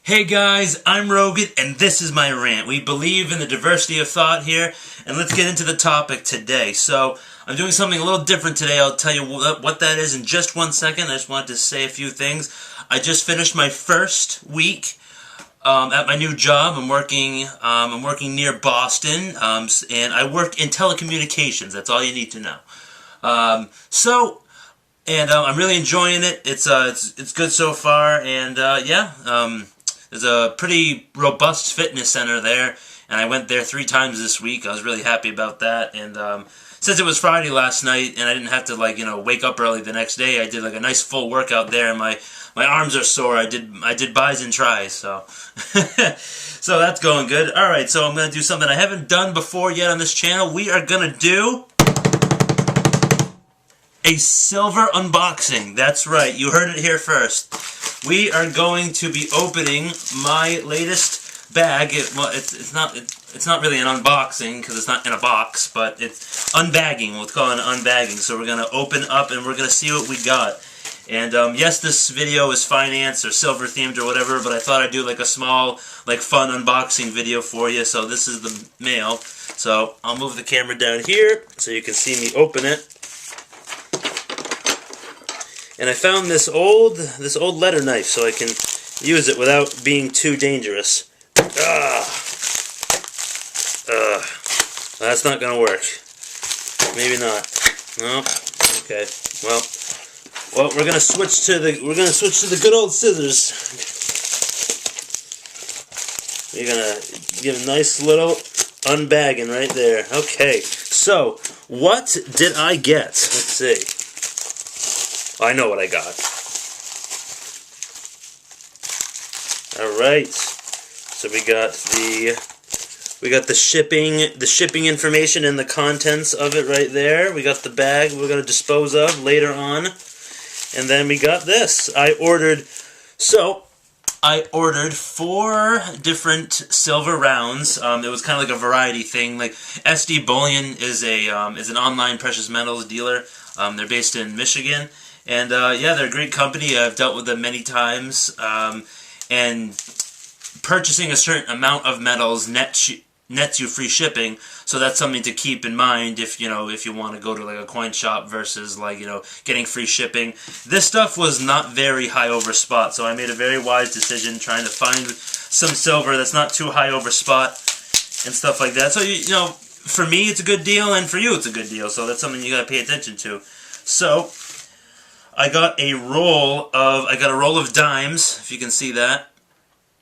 Hey guys, I'm Rogut, and this is my rant. We believe in the diversity of thought here, and let's get into the topic today. So, I'm doing something a little different today. I'll tell you what that is in just 1 second. I just wanted to say a few things. I just finished my first week at my new job. I'm working near Boston, and I work in telecommunications. That's all you need to know. I'm really enjoying it. It's good so far, and there's a pretty robust fitness center there, and I went there 3 times this week. I was really happy about that, and since it was Friday last night, and I didn't have to wake up early the next day, I did a nice full workout there, and my arms are sore. I did bis and tries, so so that's going good. All right, so I'm gonna do something I haven't done before yet on this channel. We are gonna do a silver unboxing. That's right, you heard it here first. We are going to be opening my latest bag. It's not really an unboxing because it's not in a box, but it's unbagging. We'll call it an unbagging. So we're gonna open up and we're gonna see what we got. And yes, this video is finance or silver themed or whatever, but I thought I'd do a small, fun unboxing video for you. So this is the mail. So I'll move the camera down here so you can see me open it. And I found this old letter knife so I can use it without being too dangerous. That's not gonna work. Maybe not. No. Okay. Well, we're gonna switch to the good old scissors. We're gonna give a nice little unbagging right there. Okay. So, what did I get? Let's see. I know what I got. Alright. So we got the shipping information and the contents of it right there. We got the bag we're gonna dispose of later on. And then we got this. I ordered 4 different silver rounds. It was kind of like a variety thing. SD Bullion is an online precious metals dealer. They're based in Michigan. And yeah, they're a great company. I've dealt with them many times. And purchasing a certain amount of metals nets you free shipping. So that's something to keep in mind if you want to go to a coin shop versus getting free shipping. This stuff was not very high over spot, so I made a very wise decision trying to find some silver that's not too high over spot and stuff like that. So for me it's a good deal, and for you it's a good deal. So that's something you got to pay attention to. So I got a roll of dimes, if you can see that.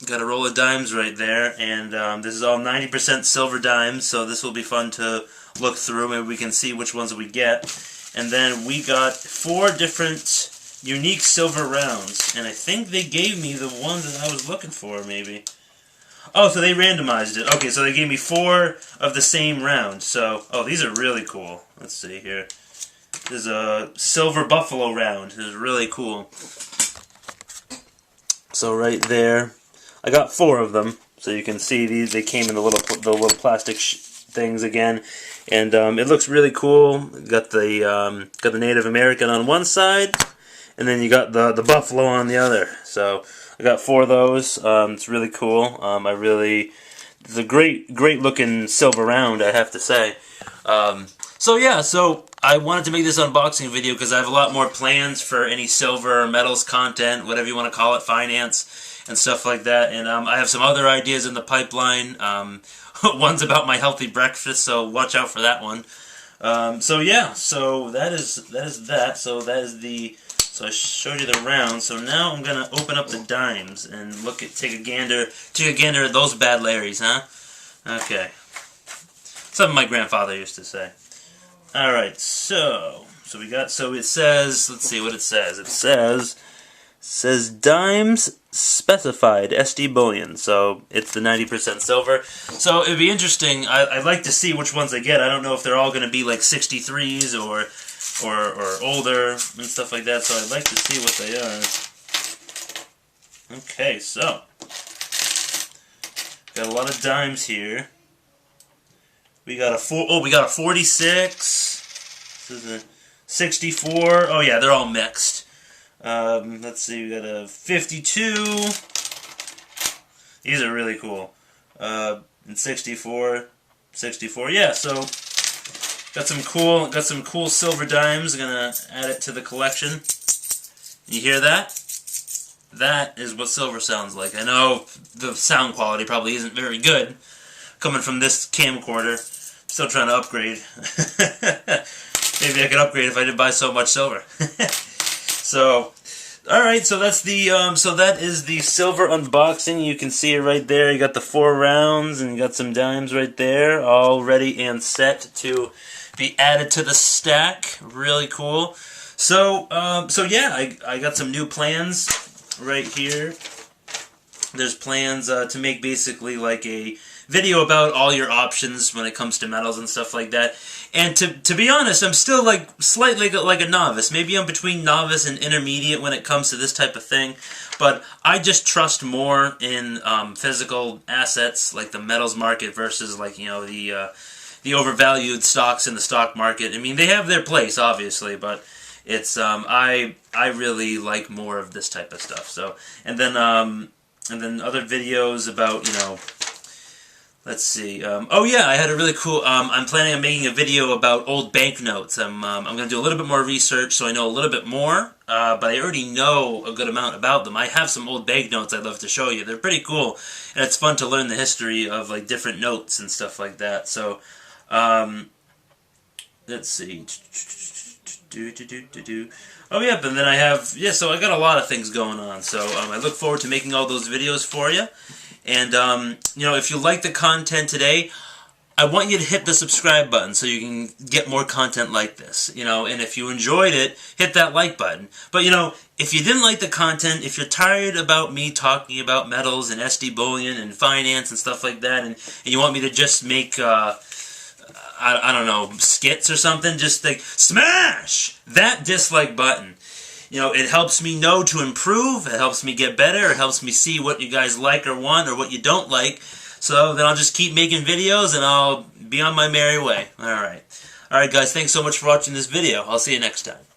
Got a roll of dimes right there, and this is all 90% silver dimes, so this will be fun to look through. Maybe we can see which ones we get. And then we got 4 different unique silver rounds, and I think they gave me the ones that I was looking for, maybe. Oh, so they randomized it. Okay, so they gave me 4 of the same round. So, oh, these are really cool. Let's see here. There's a silver buffalo round. This is really cool. So right there, I got 4 of them. So you can see these. They came in the little plastic things again, and it looks really cool. Got the Native American on one side, and then you got the buffalo on the other. So I got 4 of those. It's really cool. It's a great looking silver round, I have to say. So yeah, so I wanted to make this unboxing video because I have a lot more plans for any silver or metals content, whatever you want to call it, finance and stuff like that. And I have some other ideas in the pipeline. One's about my healthy breakfast, so watch out for that one. So yeah, so that is that. So I showed you the round. So now I'm gonna open up the dimes and take a gander at those bad Larrys, huh? Okay, something my grandfather used to say. Alright, so it says, let's see what it says. It says dimes specified SD Bullion, so it's the 90% silver. So it'd be interesting. I'd like to see which ones I get. I don't know if they're all going to be 63s or older and stuff like that, so I'd like to see what they are. Okay, so got a lot of dimes here. We got a 46. This is a 64. Oh yeah, they're all mixed. Let's see, we got a 52. These are really cool. And 64, yeah. So got some cool silver dimes. I'm gonna add it to the collection. You hear that? That is what silver sounds like. I know the sound quality probably isn't very good coming from this camcorder. Still trying to upgrade. Maybe I could upgrade if I didn't buy so much silver. So, all right. So that's the so that is the silver unboxing. You can see it right there. You got the 4 rounds and you got some dimes right there, all ready and set to be added to the stack. Really cool. So yeah, I got some new plans right here. There's plans to make basically like a video about all your options when it comes to metals and stuff like that. And to be honest, I'm still like slightly like a novice. Maybe I'm between novice and intermediate when it comes to this type of thing. But I just trust more in physical assets like the metals market versus like, you know, the overvalued stocks in the stock market. I mean, they have their place obviously, but it's I really like more of this type of stuff. So and then other videos about, you know, let's see. Oh yeah, I had a really cool. I'm planning on making a video about old banknotes. I'm going to do a little bit more research so I know a little bit more. But I already know a good amount about them. I have some old banknotes I'd love to show you. They're pretty cool, and it's fun to learn the history of like different notes and stuff like that. So, let's see. Oh yeah, but then I have so I got a lot of things going on. So I look forward to making all those videos for you. And you know, if you like the content today, I want you to hit the subscribe button so you can get more content like this. You know, and if you enjoyed it, hit that like button. But you know, if you didn't like the content, if you're tired about me talking about metals and SD bullion and finance and stuff like that, and you want me to just make I don't know, skits or something, just like smash that dislike button. You know, it helps me know to improve, it helps me get better, it helps me see what you guys like or want or what you don't like. So then I'll just keep making videos and I'll be on my merry way. Alright. Alright guys, thanks so much for watching this video. I'll see you next time.